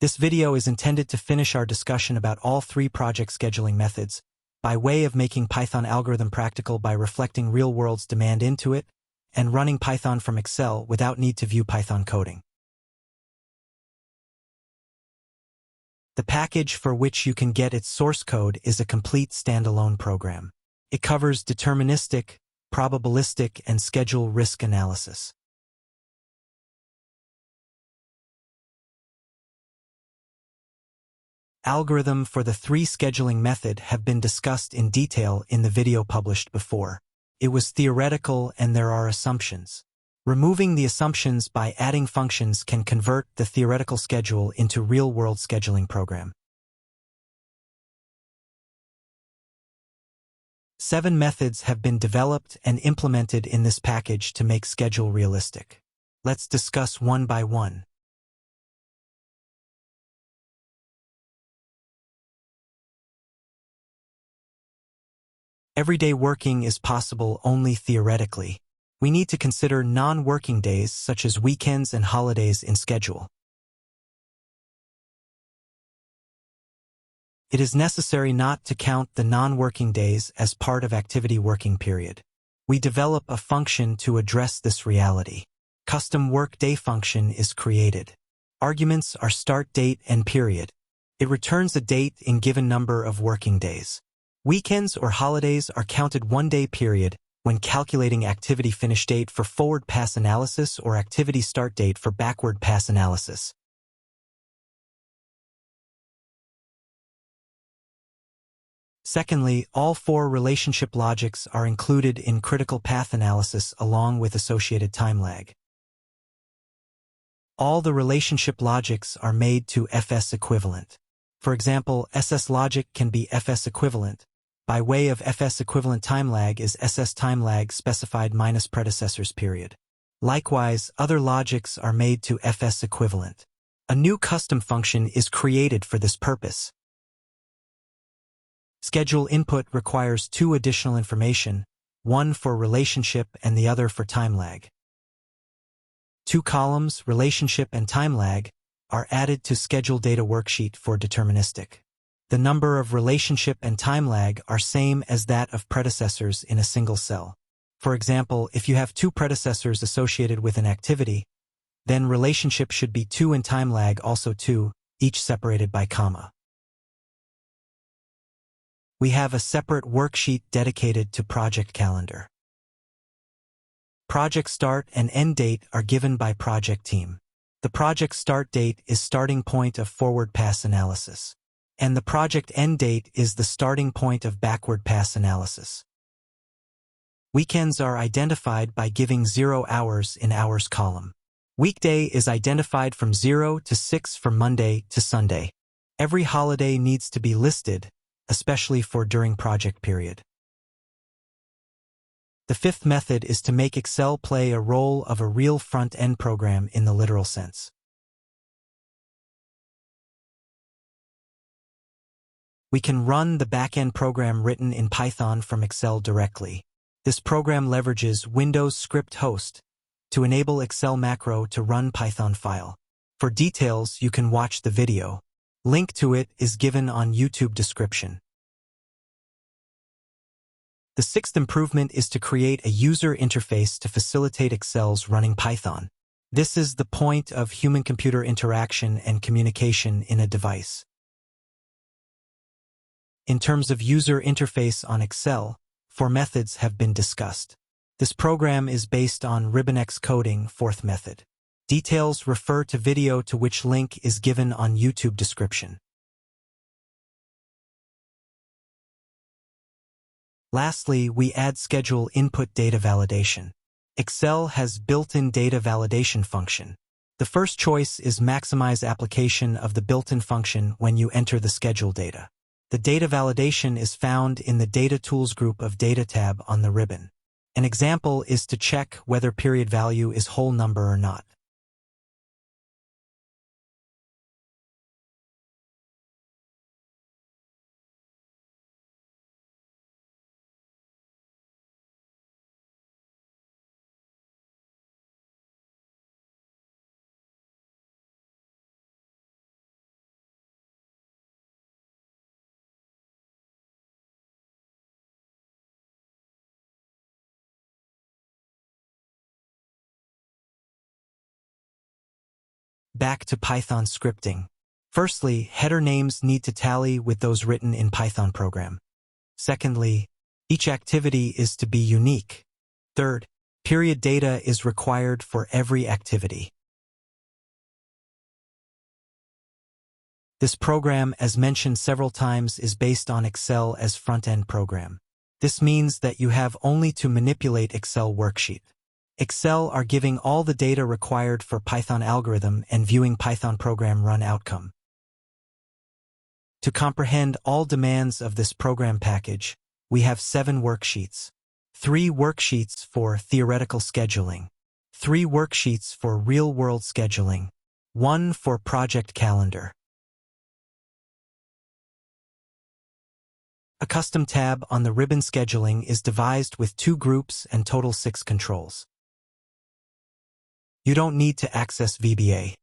This video is intended to finish our discussion about all three project scheduling methods, by way of making Python algorithm practical by reflecting real-world's demand into it, and running Python from Excel without need to view Python coding. The package for which you can get its source code is a complete standalone program. It covers deterministic, probabilistic, and schedule risk analysis. Algorithm for the three scheduling method have been discussed in detail in the video published before. It was theoretical and there are assumptions. Removing the assumptions by adding functions can convert the theoretical schedule into real-world scheduling program. 7 methods have been developed and implemented in this package to make schedule realistic. Let's discuss one by one. Everyday working is possible only theoretically. We need to consider non-working days such as weekends and holidays in schedule. It is necessary not to count the non-working days as part of activity working period. We develop a function to address this reality. Custom workday function is created. Arguments are start date and period. It returns a date in given number of working days. Weekends or holidays are counted one-day period when calculating activity finish date for forward pass analysis or activity start date for backward pass analysis. Secondly, all 4 relationship logics are included in critical path analysis along with associated time lag. All the relationship logics are made to FS equivalent. For example, SS logic can be FS equivalent. By way of FS equivalent time lag is SS time lag specified minus predecessor's period. Likewise, other logics are made to FS equivalent. A new custom function is created for this purpose. Schedule input requires 2 additional information, one for relationship and the other for time lag. 2 columns, relationship and time lag, are added to schedule data worksheet for deterministic. The number of relationship and time lag are same as that of predecessors in a single cell. For example, if you have 2 predecessors associated with an activity, then relationship should be 2 and time lag also 2, each separated by comma. We have a separate worksheet dedicated to project calendar. Project start and end date are given by project team. The project start date is starting point of forward pass analysis, and the project end date is the starting point of backward pass analysis. Weekends are identified by giving 0 hours in hours column. Weekday is identified from 0 to 6 from Monday to Sunday. Every holiday needs to be listed, especially for during project period. The 5th method is to make Excel play a role of a real front-end program in the literal sense. We can run the back-end program written in Python from Excel directly. This program leverages Windows Script Host to enable Excel macro to run Python file. For details, you can watch the video. Link to it is given on YouTube description. The 6th improvement is to create a user interface to facilitate Excel's running Python. This is the point of human-computer interaction and communication in a device. In terms of user interface on Excel, 4 methods have been discussed. This program is based on RibbonX coding 4th method. Details refer to video to which link is given on YouTube description. Lastly, we add schedule input data validation. Excel has built-in data validation function. The first choice is maximize application of the built-in function when you enter the schedule data. The data validation is found in the Data Tools group of Data tab on the ribbon. An example is to check whether period value is whole number or not. Back to Python scripting. Firstly, header names need to tally with those written in Python program. Secondly, each activity is to be unique. Third, period data is required for every activity. This program, as mentioned several times, is based on Excel as front-end program. This means that you have only to manipulate Excel worksheet. Excel are giving all the data required for Python algorithm and viewing Python program run outcome. To comprehend all demands of this program package, we have 7 worksheets. 3 worksheets for theoretical scheduling, 3 worksheets for real-world scheduling, 1 for project calendar. A custom tab on the ribbon scheduling is devised with 2 groups and total 6 controls. You don't need to access VBA.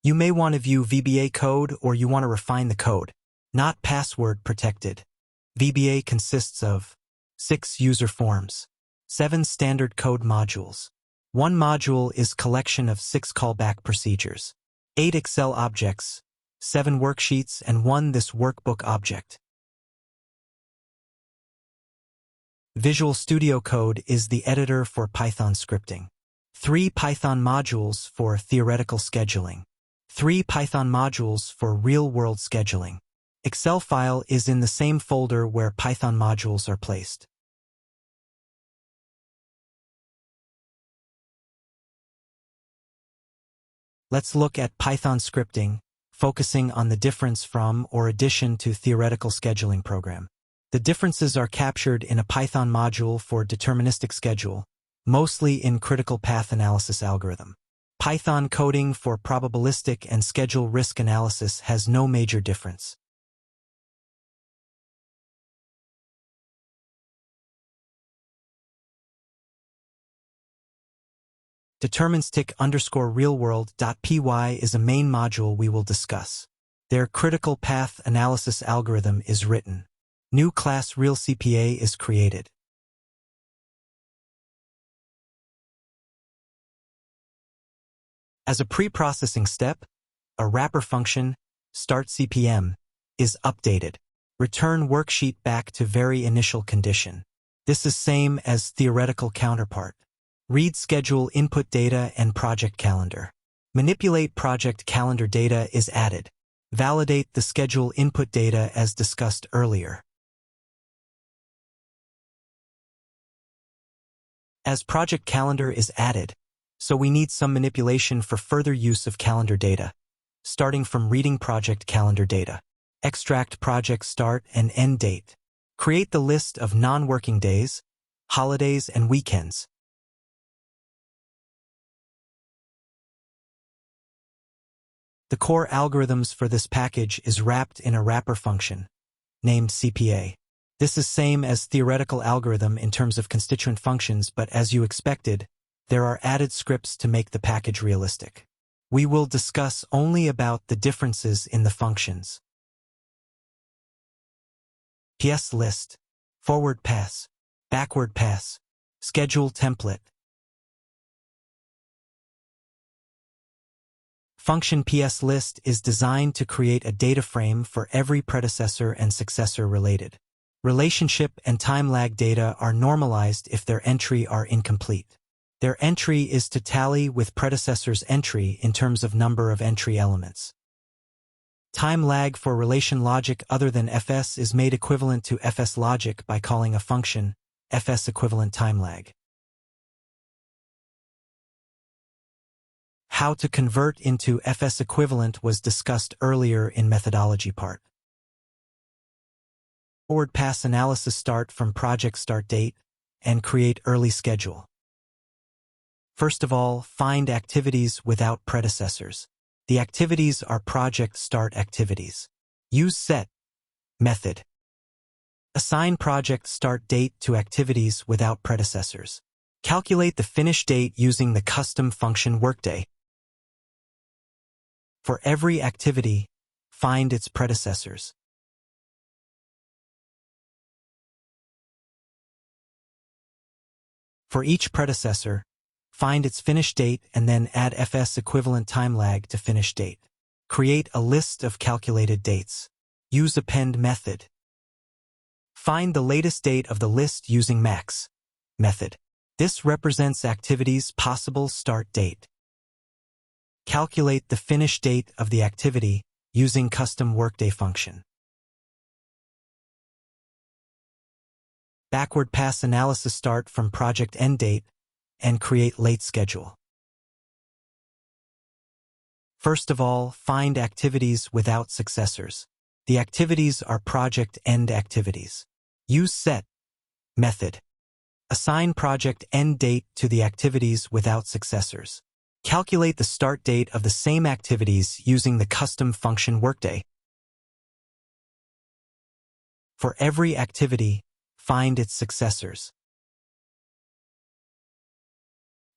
You may want to view VBA code or you want to refine the code. Not password protected. VBA consists of 6 user forms, 7 standard code modules. 1 module is collection of 6 callback procedures, 8 Excel objects, 7 worksheets, and 1 this workbook object. Visual Studio Code is the editor for Python scripting. 3 Python modules for theoretical scheduling. 3 Python modules for real-world scheduling. Excel file is in the same folder where Python modules are placed. Let's look at Python scripting, focusing on the difference from or addition to theoretical scheduling program. The differences are captured in a Python module for deterministic schedule, mostly in critical path analysis algorithm. Python coding for probabilistic and schedule risk analysis has no major difference. deterministic_realworld.py is a main module we will discuss. Their critical path analysis algorithm is written. New class RealCPA is created. As a pre-processing step, a wrapper function, startCPM, is updated. Return worksheet back to very initial condition. This is same as theoretical counterpart. Read schedule input data and project calendar. Manipulate project calendar data is added. Validate the schedule input data as discussed earlier. As project calendar is added, so we need some manipulation for further use of calendar data, starting from reading project calendar data. Extract project start and end date. Create the list of non-working days, holidays, and weekends. The core algorithms for this package is wrapped in a wrapper function, named CPA. This is same as theoretical algorithm in terms of constituent functions, but as you expected, there are added scripts to make the package realistic. We will discuss only about the differences in the functions. PS list, forward pass, backward pass, schedule template. Function PS list is designed to create a data frame for every predecessor and successor related. Relationship and time lag data are normalized if their entry are incomplete. Their entry is to tally with predecessor's entry in terms of number of entry elements. Time lag for relation logic other than fs is made equivalent to fs logic by calling a function fs equivalent time lag. How to convert into fs equivalent was discussed earlier in methodology part. Forward pass analysis start from project start date and create early schedule. First of all, find activities without predecessors. The activities are project start activities. Use set method. Assign project start date to activities without predecessors. Calculate the finish date using the custom function workday. For every activity, find its predecessors. For each predecessor, Find its finish date and then add fs equivalent time lag to finish date. Create a list of calculated dates. Use append method. Find the latest date of the list using max method. This represents activity's possible start date. Calculate the finish date of the activity using custom workday function. Backward pass analysis start from project end date and create late schedule. First of all, find activities without successors. The activities are project end activities. Use set method. Assign project end date to the activities without successors. Calculate the start date of the same activities using the custom function workday. For every activity, find its successors.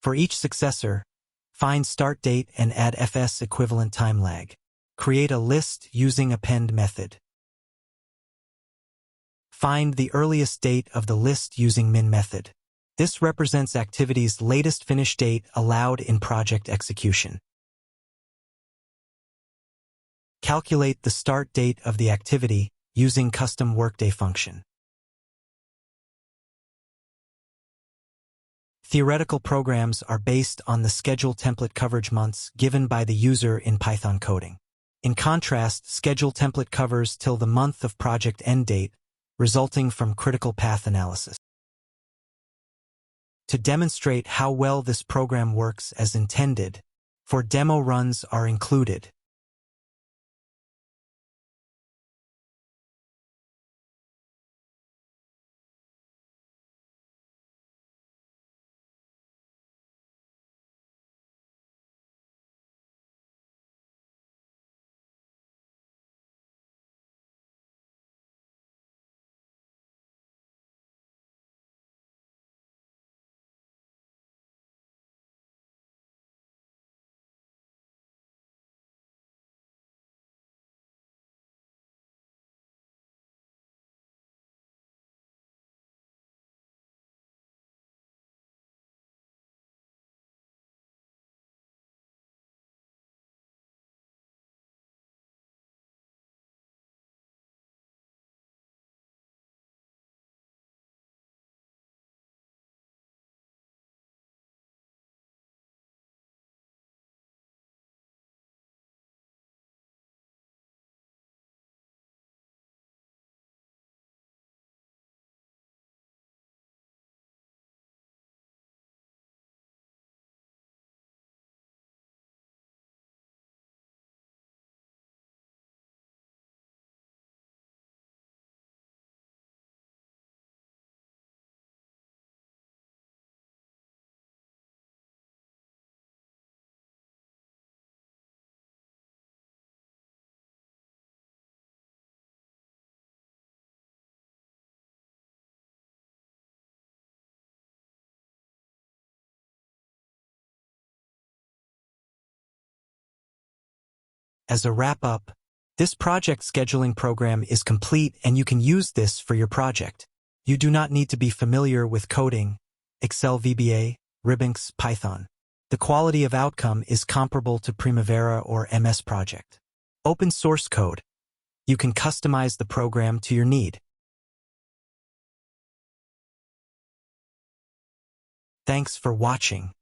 For each successor, find start date and add fs equivalent time lag. Create a list using append method. Find the earliest date of the list using min method. This represents activity's latest finish date allowed in project execution. Calculate the start date of the activity using custom workday function. Theoretical programs are based on the schedule template coverage months given by the user in Python coding. In contrast, schedule template covers till the month of project end date, resulting from critical path analysis. To demonstrate how well this program works as intended, 4 demo runs are included. As a wrap-up, this project scheduling program is complete and you can use this for your project. You do not need to be familiar with coding, Excel VBA, Ribbonks, Python. The quality of outcome is comparable to Primavera or MS Project. Open source code. You can customize the program to your need. Thanks for watching.